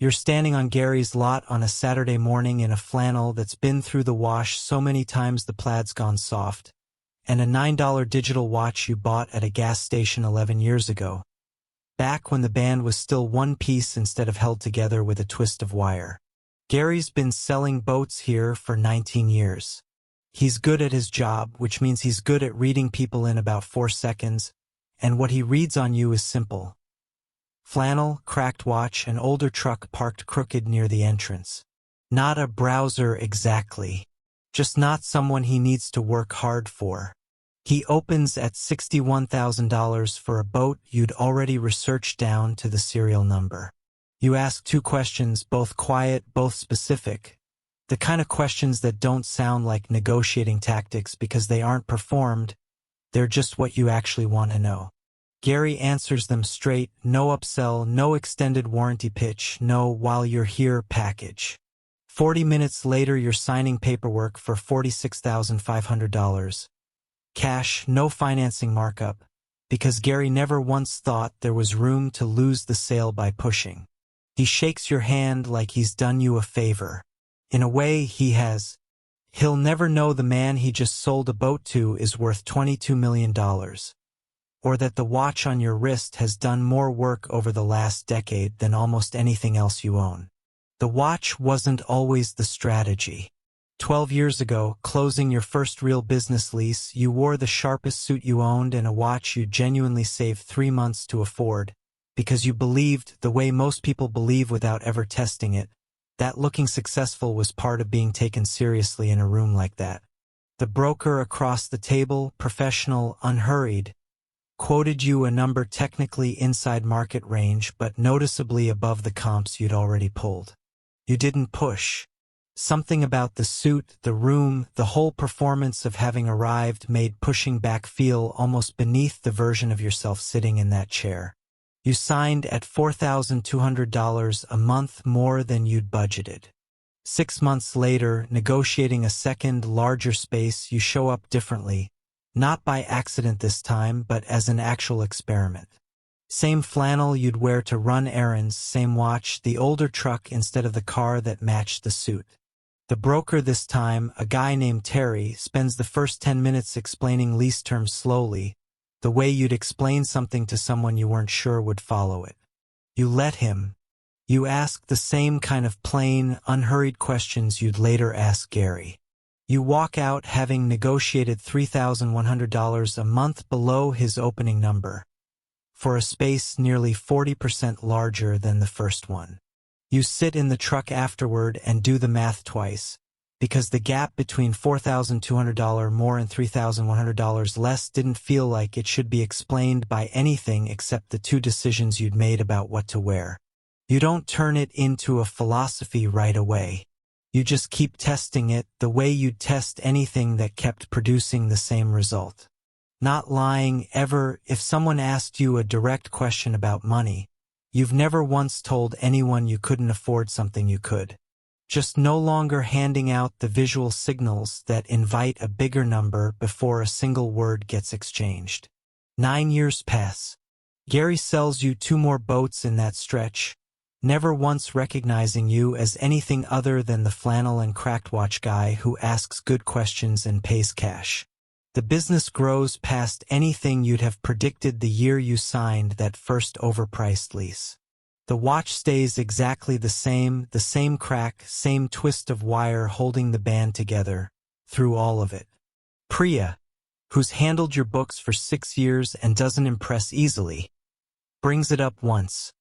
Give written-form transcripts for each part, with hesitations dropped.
You're standing on Gary's lot on a Saturday morning in a flannel that's been through the wash so many times the plaid's gone soft, and a $9 digital watch you bought at a gas station 11 years ago, back when the band was still one piece instead of held together with a twist of wire. Gary's been selling boats here for 19 years. He's good at his job, which means he's good at reading people in about 4 seconds, and what he reads on you is simple. Flannel, cracked watch, an older truck parked crooked near the entrance. Not a browser exactly. Just not someone he needs to work hard for. He opens at $61,000 for a boat you'd already researched down to the serial number. You ask 2 questions, both quiet, both specific. The kind of questions that don't sound like negotiating tactics because they aren't performed, they're just what you actually want to know. Gary answers them straight, no upsell, no extended warranty pitch, no while you're here package. 40 minutes later you're signing paperwork for $46,500. Cash, no financing markup, because Gary never once thought there was room to lose the sale by pushing. He shakes your hand like he's done you a favor. In a way, he has. He'll never know the man he just sold a boat to is worth $22 million. Or that the watch on your wrist has done more work over the last decade than almost anything else you own. The watch wasn't always the strategy. 12 years ago, closing your first real business lease, you wore the sharpest suit you owned and a watch you genuinely saved 3 months to afford, because you believed, the way most people believe without ever testing it, that looking successful was part of being taken seriously in a room like that. The broker across the table, professional, unhurried, quoted you a number technically inside market range but noticeably above the comps you'd already pulled. You didn't push. Something about the suit, the room, the whole performance of having arrived made pushing back feel almost beneath the version of yourself sitting in that chair. You signed at $4,200 a month more than you'd budgeted. 6 months later, negotiating a second, larger space, you show up differently. Not by accident this time, but as an actual experiment. Same flannel you'd wear to run errands, same watch, the older truck instead of the car that matched the suit. The broker this time, a guy named Terry, spends the first 10 minutes explaining lease terms slowly, the way you'd explain something to someone you weren't sure would follow it. You let him. You ask the same kind of plain, unhurried questions you'd later ask Gary. You walk out having negotiated $3,100 a month below his opening number, for a space nearly 40% larger than the first one. You sit in the truck afterward and do the math twice, because the gap between $4,200 more and $3,100 less didn't feel like it should be explained by anything except the 2 decisions you'd made about what to wear. You don't turn it into a philosophy right away. You just keep testing it the way you'd test anything that kept producing the same result. Not lying ever. If someone asked you a direct question about money, you've never once told anyone you couldn't afford something you could. Just no longer handing out the visual signals that invite a bigger number before a single word gets exchanged. 9 years pass. Gary sells you 2 more boats in that stretch, never once recognizing you as anything other than the flannel and cracked watch guy who asks good questions and pays cash. The business grows past anything you'd have predicted the year you signed that first overpriced lease. The watch stays exactly the same crack, same twist of wire holding the band together, through all of it. Priya, who's handled your books for 6 years and doesn't impress easily, brings it up once,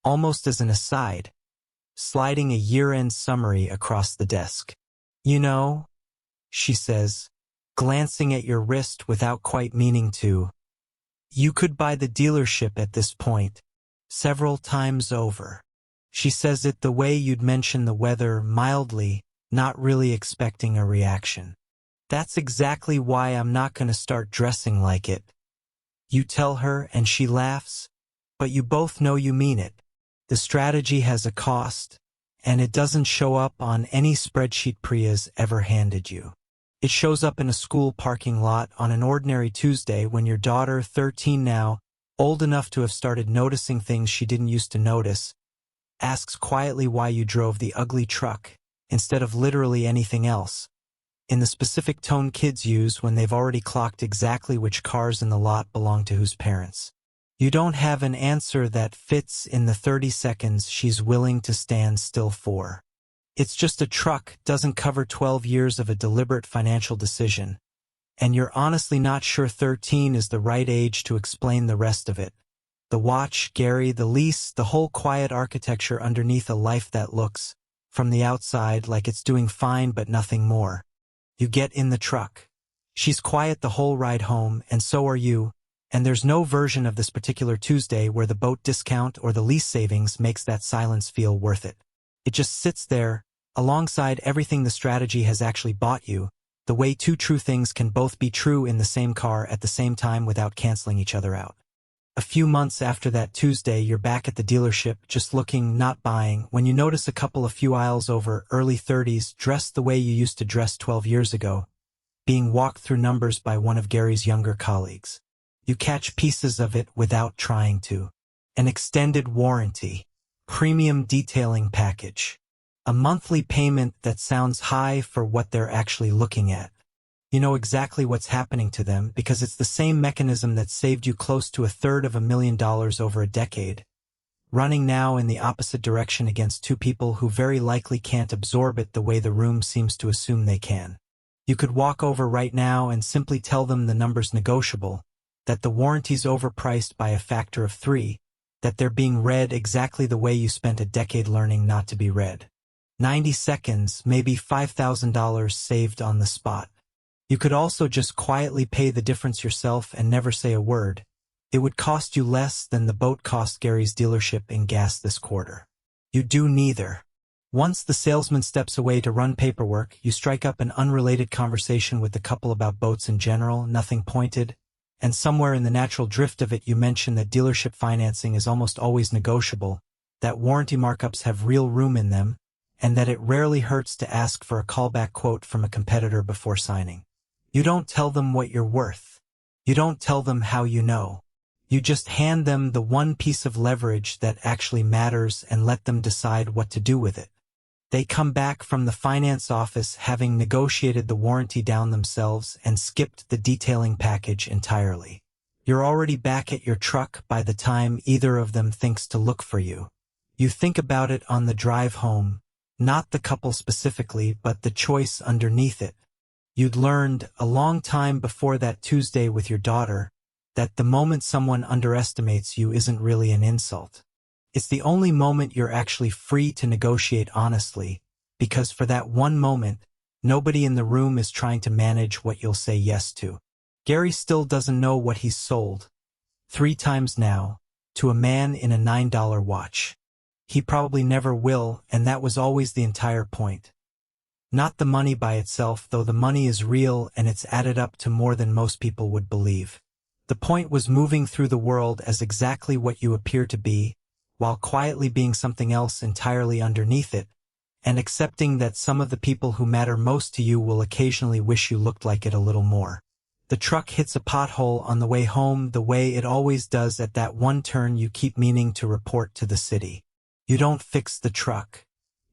almost as an aside, sliding a year-end summary across the desk. You know, she says, glancing at your wrist without quite meaning to, you could buy the dealership at this point, several times over. She says it the way you'd mention the weather, mildly, not really expecting a reaction. That's exactly why I'm not going to start dressing like it. You tell her and she laughs, but you both know you mean it. The strategy has a cost, and it doesn't show up on any spreadsheet Priya's ever handed you. It shows up in a school parking lot on an ordinary Tuesday when your daughter, 13 now, old enough to have started noticing things she didn't used to notice, asks quietly why you drove the ugly truck, instead of literally anything else, in the specific tone kids use when they've already clocked exactly which cars in the lot belong to whose parents. You don't have an answer that fits in the 30 seconds she's willing to stand still for. It's just a truck, doesn't cover 12 years of a deliberate financial decision, and you're honestly not sure 13 is the right age to explain the rest of it. The watch, Gary, the lease, the whole quiet architecture underneath a life that looks, from the outside, like it's doing fine but nothing more. You get in the truck. She's quiet the whole ride home, and so are you, and there's no version of this particular Tuesday where the boat discount or the lease savings makes that silence feel worth it. It just sits there, alongside everything the strategy has actually bought you, the way two true things can both be true in the same car at the same time without canceling each other out. A few months after that Tuesday, you're back at the dealership, just looking, not buying, when you notice a couple a few aisles over, early 30s, dressed the way you used to dress 12 years ago, being walked through numbers by one of Gary's younger colleagues. You catch pieces of it without trying to. An extended warranty, premium detailing package, a monthly payment that sounds high for what they're actually looking at. You know exactly what's happening to them because it's the same mechanism that saved you close to $333,000 over a decade, running now in the opposite direction against two people who very likely can't absorb it the way the room seems to assume they can. You could walk over right now and simply tell them the number's negotiable, that the warranty's overpriced by a factor of 3, that they're being read exactly the way you spent a decade learning not to be read. 90 seconds, maybe $5,000 saved on the spot. You could also just quietly pay the difference yourself and never say a word. It would cost you less than the boat cost Gary's dealership in gas this quarter. You do neither. Once the salesman steps away to run paperwork, you strike up an unrelated conversation with the couple about boats in general, nothing pointed, and somewhere in the natural drift of it you mention that dealership financing is almost always negotiable, that warranty markups have real room in them, and that it rarely hurts to ask for a callback quote from a competitor before signing. You don't tell them what you're worth. You don't tell them how you know. You just hand them the one piece of leverage that actually matters and let them decide what to do with it. They come back from the finance office having negotiated the warranty down themselves and skipped the detailing package entirely. You're already back at your truck by the time either of them thinks to look for you. You think about it on the drive home, not the couple specifically, but the choice underneath it. You'd learned, a long time before that Tuesday with your daughter, that the moment someone underestimates you isn't really an insult. It's the only moment you're actually free to negotiate honestly, because for that one moment, nobody in the room is trying to manage what you'll say yes to. Gary still doesn't know what he's sold, 3 times now, to a man in a $9 watch. He probably never will, and that was always the entire point. Not the money by itself, though the money is real and it's added up to more than most people would believe. The point was moving through the world as exactly what you appear to be, while quietly being something else entirely underneath it, and accepting that some of the people who matter most to you will occasionally wish you looked like it a little more. The truck hits a pothole on the way home the way it always does at that one turn you keep meaning to report to the city. You don't fix the truck.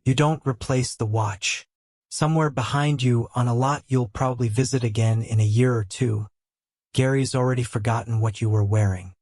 You don't replace the watch. Somewhere behind you on a lot you'll probably visit again in a year or two, Gary's already forgotten what you were wearing.